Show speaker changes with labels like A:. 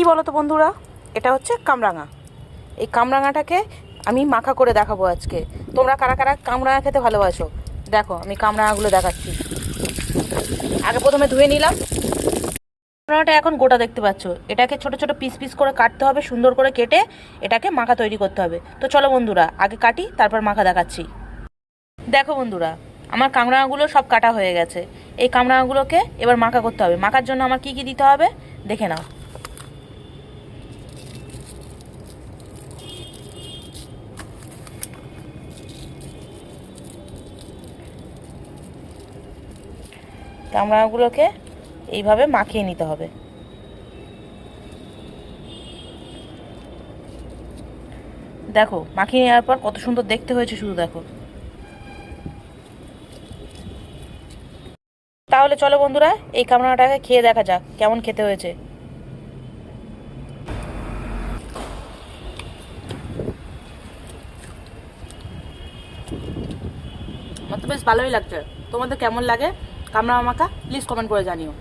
A: বলো তো বন্ধুরা, এটা হচ্ছে কামরাঙা। এই কামরাঙাটাকে আমি মাখা করে দেখাবো আজকে। তোমরা কারা কারা কামরাঙা খেতে ভালোবাসো দেখো, আমি কামরাঙাগুলো দেখাচ্ছি। আগে প্রথমে ধুয়ে নিলাম। কামরাঙাটা এখন গোটা দেখতে পাচ্ছ। এটাকে ছোট ছোট পিস পিস করে কাটতে হবে, সুন্দর করে কেটে এটাকে মাখা তৈরি করতে হবে। তো চলো বন্ধুরা, আগে কাটি তারপর মাখা দেখাচ্ছি। দেখো বন্ধুরা, আমার কামরাঙাগুলো সব কাটা হয়ে গেছে। এই কামরাঙাগুলোকে এবার মাখা করতে হবে। মাখার জন্য আমার কি কি দিতে হবে দেখে নাও। কামরাঙাগুলোকে এইভাবে মাখিয়ে নিতে হবে। দেখো মাখিয়ে নেওয়ার পর কত সুন্দর দেখতে হয়েছে, শুধু দেখো। তাহলে চলো বন্ধুরা, এই কামরাঙাটাকে খেয়ে দেখা যাক কেমন খেতে হয়েছে। আমার তো বেশ ভালোই লাগছে। তোমাদের কেমন লাগে কামরাঙা মাখা প্লিজ কমেন্ট করে জানিও।